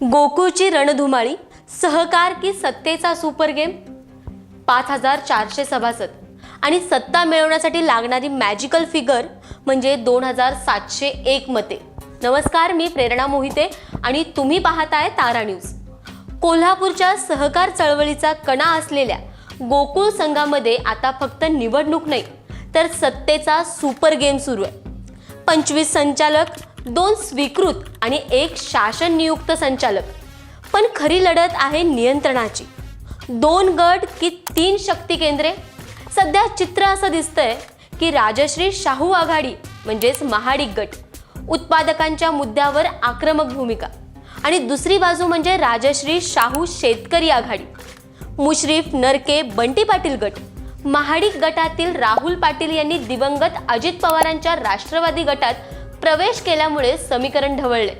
गोकुळची रणधुमाळी, सहकार की सत्तेचा सुपर गेम, 5400 सभासद आणि सत्ता मिळवण्यासाठी लागणारी मॅजिकल फिगर म्हणजे 2701 मते. नमस्कार, मी प्रेरणा मोहिते आणि तुम्ही पाहताय तारा न्यूज. कोल्हापूरच्या सहकार चळवळीचा कणा असलेल्या गोकुळ संघामध्ये आता फक्त निवडणूक नाही तर सत्तेचा सुपर गेम सुरू आहे. 25 संचालक, 2 स्वीकृत आणि 1 शासन नियुक्त संचालक. पण खरी लढत आहे नियंत्रणाची. 2 गट की 3 शक्ती केंद्रे. सध्या चित्र असं दिसतंय की राजश्री शाहू आघाडी म्हणजेच महाडिक गट उत्पादकांच्या मुद्द्यावर आक्रमक भूमिका आणि दुसरी बाजू म्हणजे राजश्री शाहू शेतकरी आघाडी. मुश्रीफ नरके बंटी पाटील गट. महाडिक गटातील राहुल पाटील यांनी दिवंगत अजित पवारांच्या राष्ट्रवादी गटात प्रवेश केल्यामुळे समीकरण ढवळले.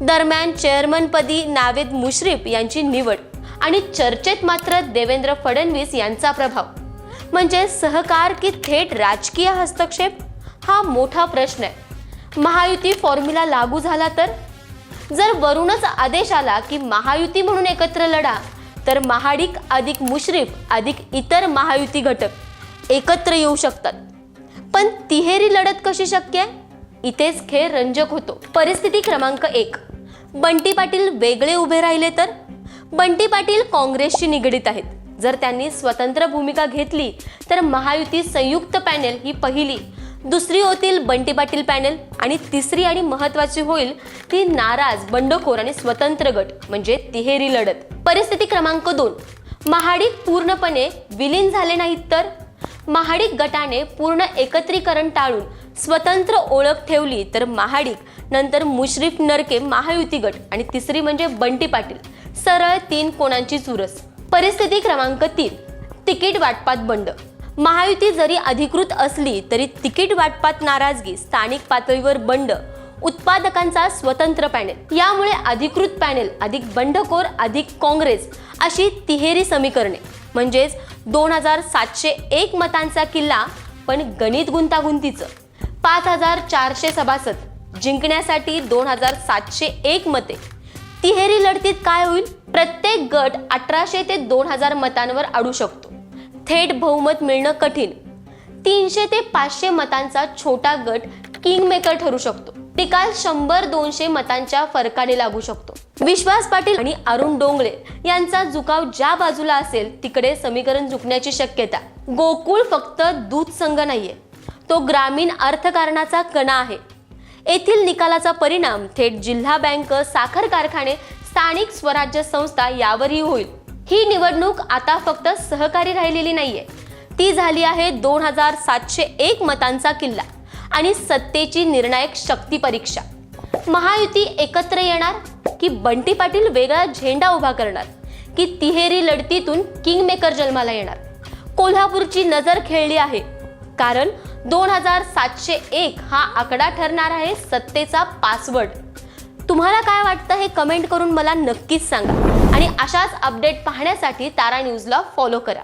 दरम्यान चेअरमनपदी नावेद मुश्रीफ यांची निवड आणि चर्चेत मात्र देवेंद्र फडणवीस यांचा प्रभाव. म्हणजे सहकार की थेट राजकीय हस्तक्षेप, हा मोठा प्रश्न आहे. महायुती फॉर्म्युला लागू झाला तर? जर वरूनच आदेश आला की महायुती म्हणून एकत्र लढा, तर महाडिक अधिक मुश्रीफ अधिक इतर महायुती घटक एकत्र येऊ शकतात. पण तिहेरी लढत कशी शक्य आहे? इथेच खेळ रंजक होतो. परिस्थिती क्रमांक 1. बंटी पाटील वेगळे उभे राहिले तर? बंटी पाटील काँग्रेसशी निगडीत आहेत. जर त्यांनी स्वतंत्र भूमिका घेतली तर महायुती संयुक्त पॅनेल ही पहिली, दुसरी होतील बंटी पाटील पॅनेल आणि तिसरी आणि महत्त्वाची होईल ती नाराज, बंडखोर आणि स्वतंत्र गट म्हणजे तिहेरी लढत. परिस्थिती क्रमांक 2. महाडिक पूर्णपणे विलीन झाले नाहीत तर? महाडिक गटाने पूर्ण एकत्रीकरण टाळून स्वतंत्र ओळख ठेवली तर महाडिक, नंतर मुश्रीफ नरके महायुती गट आणि तिसरी म्हणजे बंटी पाटील, सरळ 3 कोणांची चुरस. परिस्थिती क्रमांक 3. तिकीट वाटपात बंड. महायुती जरी अधिकृत असली तरी तिकीट वाटपात नाराजगी, स्थानिक पातळीवर बंड, उत्पादकांचा स्वतंत्र पॅनेल. यामुळे अधिकृत पॅनेल अधिक बंडखोर अधिक काँग्रेस अशी तिहेरी समीकरणे. म्हणजेच 2701 मतांचा किल्ला, पण गणित गुंतागुंतीचं. 5400 सभासद जिंकण्यासाठी 2701 मते. तिहेरी लढतीत काय होईल? प्रत्येक गट 1800 ते 2000 मतांवर अडू शकतो. थेट बहुमत मिळणं कठीण. 300 ते 500 मतांचा छोटा गट किंगमेकर ठरू शकतो. निकाल 100-200 मतांच्या फरकाने लागू शकतो. विश्वास पाटील आणि अरुण डोंगळे यांचा झुकाव ज्या बाजूला असेल तिकडे समीकरण झुकण्याची शक्यता. गोकुळ फक्त दूध संघ नाहीये, तो ग्रामीण अर्थकारणाचा कणा आहे. येथील निकालाचा परिणाम थेट जिल्हा बँक, साखर कारखाने, स्थानिक स्वराज्य संस्था यावरही होईल. ही निवडणूक आता फक्त सहकारी राहिलेली नाहीये, ती झाली आहे 2701 मतांचा किल्ला आणि सत्तेची निर्णायक शक्ती परीक्षा. महायुती एकत्र येणार की बंटी पाटील वेगळा झेंडा उभा करणार, की तिहेरी लढतीतून किंगमेकर जन्माला येणार? कोल्हापूरची नजर खेळली आहे, कारण 2701 हा आकडा ठरणार आहे सत्तेचा पासवर्ड. तुम्हाला काय वाटतं हे कमेंट करून मला नक्कीच सांगा आणि अशाच अपडेट पाहण्यासाठी तारा न्यूजला फॉलो करा.